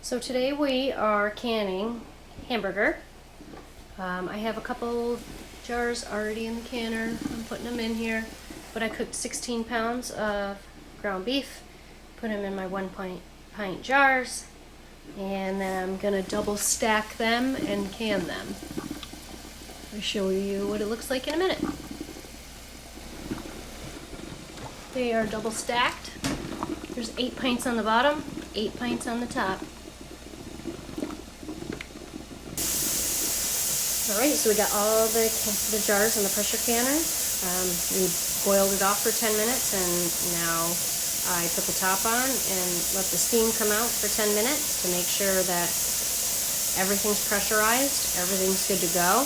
So today we are canning Hamburger. I have a couple jars already in the canner. I'm putting them in here. But I cooked 16 pounds of ground beef, put them in my 1 pint jars, and then I'm gonna double stack them and can them. I'll show you what it looks like in a minute. They are double stacked. There's 8 pints on the bottom, 8 pints on the top. Alright, so we got all the jars in the pressure canner. We boiled it off for 10 minutes, and now I put the top on and let the steam come out for 10 minutes to make sure that everything's pressurized, everything's good to go.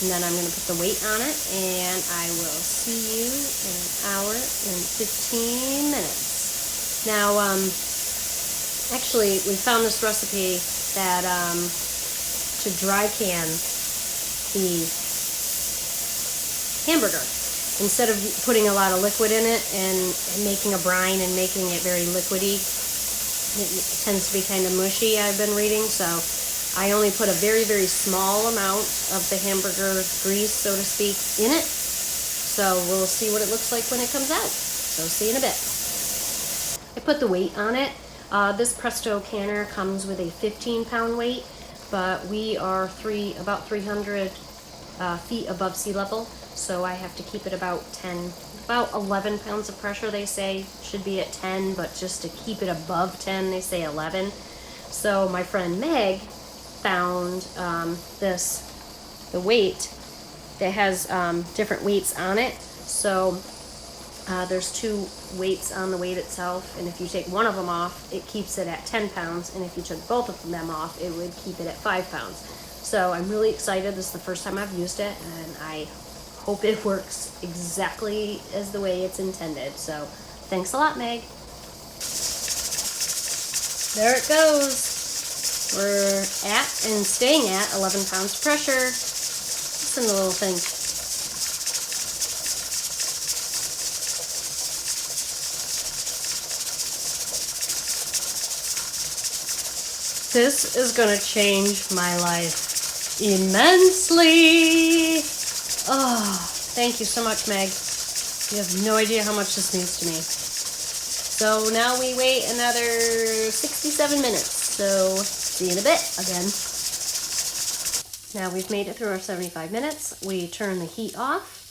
And then I'm going to put the weight on it, and I will see you in an hour and 15 minutes. Now, actually, we found this recipe that to dry can the hamburger. Instead of putting a lot of liquid in it and making a brine and making it very liquidy, it tends to be kind of mushy, I've been reading, so I only put a very, very small amount of the hamburger grease, so to speak, in it. So we'll see what it looks like when it comes out. So see you in a bit. I put the weight on it. This Presto canner comes with a 15-pound weight, but we are about 300 feet above sea level, so I have to keep it about 11 pounds of pressure. They say should be at 10, but just to keep it above 10, they say 11. So my friend Meg found the weight that has different weights on it. So there's 2 weights on the weight itself, and if you take one of them off, it keeps it at 10 pounds, and if you took both of them off, it would keep it at 5 pounds. So I'm really excited. This is the first time I've used it, and I hope it works exactly as the way it's intended. So thanks a lot, Meg. There it goes. We're at and staying at 11 pounds of pressure. Listen to the little thing. This is going to change my life immensely. Oh, thank you so much, Meg. You have no idea how much this means to me. So now we wait another 67 minutes. So see you in a bit again. Now we've made it through our 75 minutes. We turn the heat off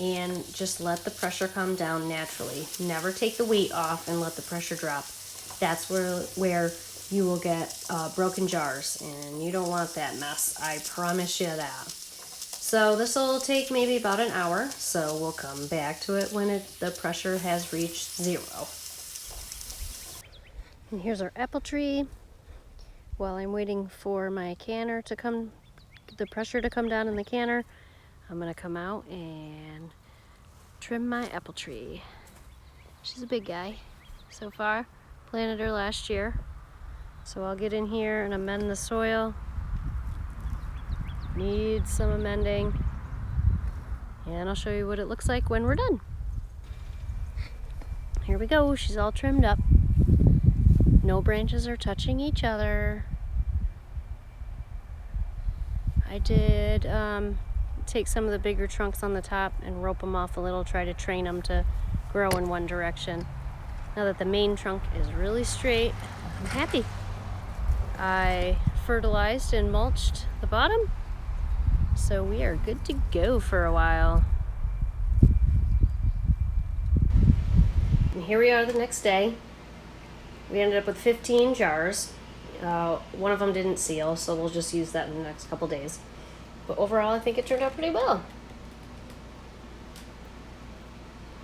and just let the pressure come down naturally. Never take the weight off and let the pressure drop. That's where you will get broken jars, and you don't want that mess. I promise you that. So this will take maybe about an hour, so we'll come back to it when the pressure has reached 0. And here's our apple tree. While I'm waiting for my canner to come, the pressure to come down in the canner, I'm gonna come out and trim my apple tree. She's a big guy so far. Planted her last year. So I'll get in here and amend the soil. Needs some amending. And I'll show you what it looks like when we're done. Here we go, she's all trimmed up. No branches are touching each other. I did take some of the bigger trunks on the top and rope them off a little, try to train them to grow in one direction. Now that the main trunk is really straight, I'm happy. I fertilized and mulched the bottom, so we are good to go for a while. And here we are the next day. We ended up with 15 jars. One of them didn't seal, so we'll just use that in the next couple days. But overall, I think it turned out pretty well.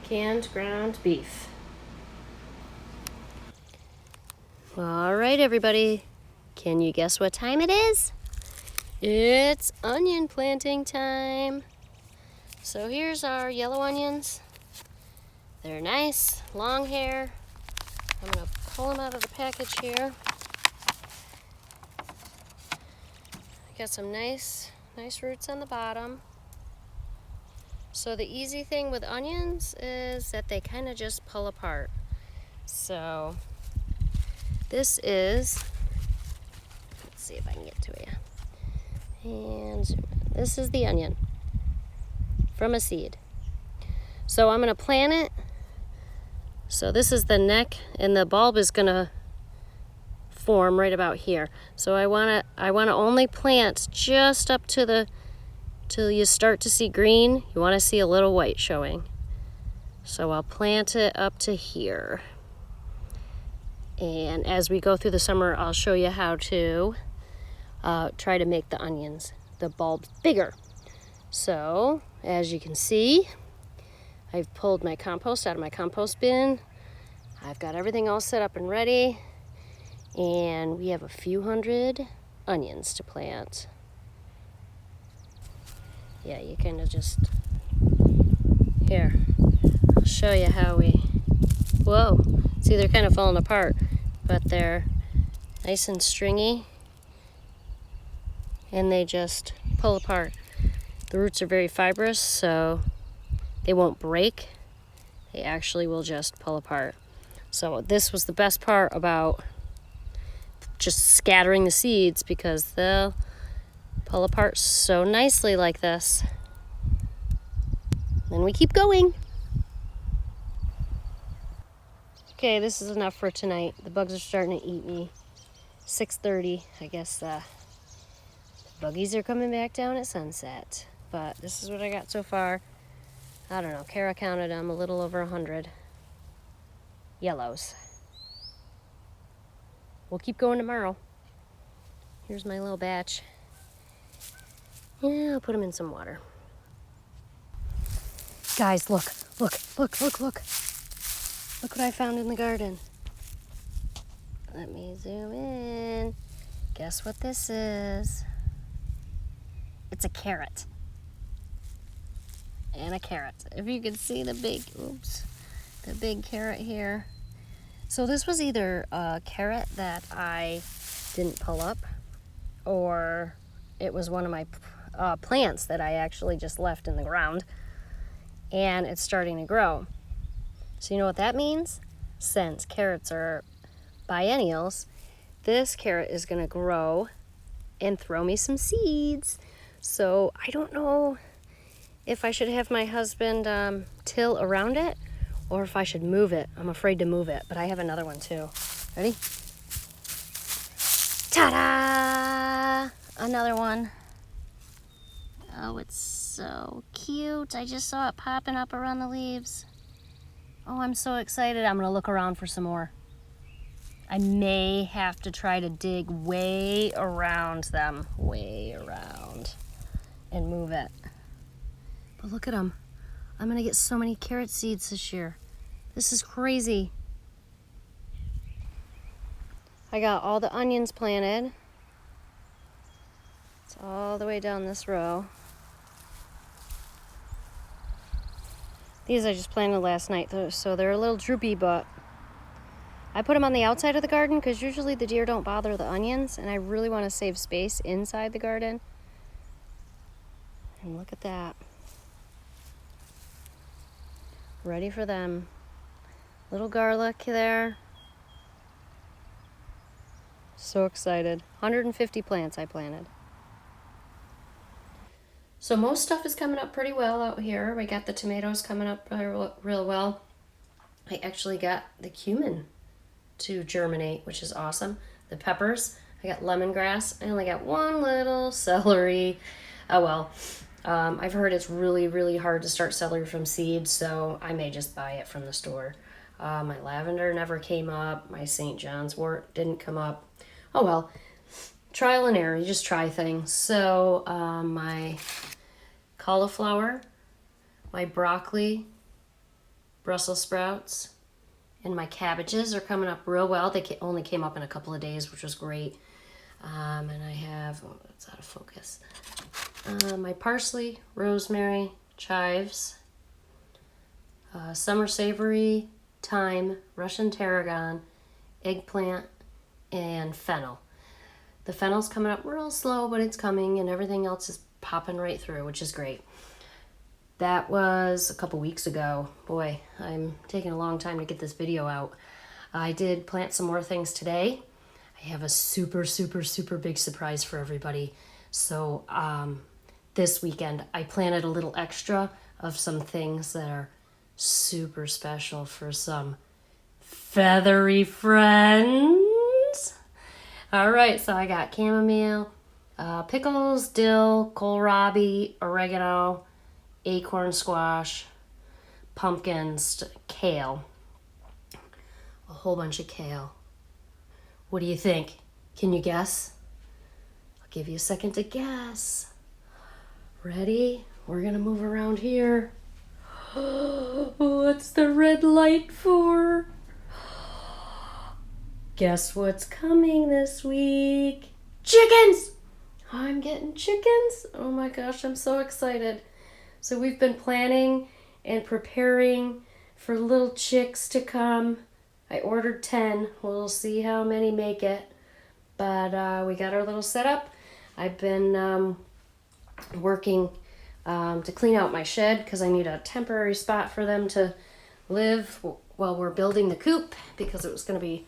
Canned ground beef. All right, everybody. Can you guess what time it is? It's onion planting time. So here's our yellow onions. They're nice, long hair. I'm gonna pull them out of the package here. Got some nice roots on the bottom. So the easy thing with onions is that they kind of just pull apart. So this is see if I can get to you. And zoom in. This is the onion from a seed. So I'm gonna plant it. So this is the neck, and the bulb is gonna form right about here. So I wanna only plant just up to the, till you start to see green. You wanna see a little white showing. So I'll plant it up to here. And as we go through the summer, I'll show you how to try to make the onions, the bulbs, bigger. So as you can see, I've pulled my compost out of my compost bin. I've got everything all set up and ready. And we have a few hundred onions to plant. Yeah, you kind of just, here, I'll show you how we, whoa, see they're kind of falling apart, but they're nice and stringy and they just pull apart. The roots are very fibrous, so they won't break. They actually will just pull apart. So this was the best part about just scattering the seeds, because they'll pull apart so nicely like this. Then we keep going. Okay, this is enough for tonight. The bugs are starting to eat me. 6:30, I guess the buggies are coming back down at sunset. But this is what I got so far. I don't know, Kara counted them, a little over 100 yellows. We'll keep going tomorrow. Here's my little batch. Yeah, I'll put them in some water. Guys, look. Look what I found in the garden. Let me zoom in. Guess what this is? It's a carrot. And a carrot. If you can see the big, the big carrot here. So this was either a carrot that I didn't pull up, or it was one of my plants that I actually just left in the ground, and it's starting to grow. So you know what that means? Since carrots are biennials, this carrot is gonna grow and throw me some seeds. So I don't know if I should have my husband till around it, or if I should move it. I'm afraid to move it, but I have another one too. Ready? Ta-da! Another one. Oh, it's so cute. I just saw it popping up around the leaves. Oh, I'm so excited. I'm gonna look around for some more. I may have to try to dig way around them, way around, and move it. But look at them. I'm gonna get so many carrot seeds this year. This is crazy. I got all the onions planted. It's all the way down this row. These I just planted last night, so they're a little droopy, but I put them on the outside of the garden because usually the deer don't bother the onions, and I really want to save space inside the garden. And look at that. Ready for them. Little garlic there. So excited. 150 plants I planted. So most stuff is coming up pretty well out here. We got the tomatoes coming up real well. I actually got the cumin to germinate, which is awesome. The peppers, I got lemongrass. I only got one little celery. Oh well. I've heard it's really, really hard to start celery from seed, so I may just buy it from the store. My lavender never came up. My St. John's wort didn't come up. Oh well, trial and error. You just try things. So my cauliflower, my broccoli, Brussels sprouts, and my cabbages are coming up real well. They only came up in a couple of days, which was great. And I have, oh, that's out of focus. My parsley, rosemary, chives, summer savory, thyme, Russian tarragon, eggplant, and fennel. The fennel's coming up real slow, but it's coming, and everything else is popping right through, which is great. That was a couple weeks ago. Boy, I'm taking a long time to get this video out. I did plant some more things today. I have a super, super, super big surprise for everybody. So this weekend, I planted a little extra of some things that are super special for some feathery friends. All right, so I got chamomile, pickles, dill, kohlrabi, oregano, acorn squash, pumpkins, kale, a whole bunch of kale. What do you think? Can you guess? I'll give you a second to guess. Ready? We're gonna move around here. What's the red light for? Guess what's coming this week? Chickens! I'm getting chickens. Oh my gosh, I'm so excited. So we've been planning and preparing for little chicks to come. I ordered 10. We'll see how many make it. But we got our little setup. I've been working to clean out my shed because I need a temporary spot for them to live while we're building the coop, because it was going to be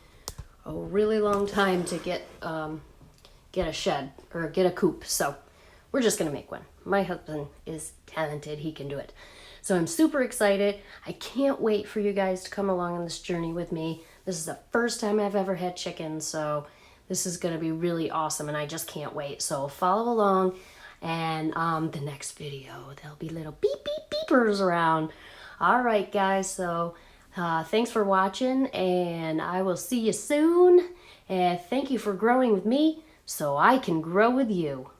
a really long time to get a shed or get a coop. So we're just going to make one. My husband is talented. He can do it. So I'm super excited. I can't wait for you guys to come along on this journey with me. This is the first time I've ever had chicken, so this is going to be really awesome, and I just can't wait. So follow along, and the next video, there'll be little beep, beep, beepers around. All right, guys, so thanks for watching, and I will see you soon. And thank you for growing with me so I can grow with you.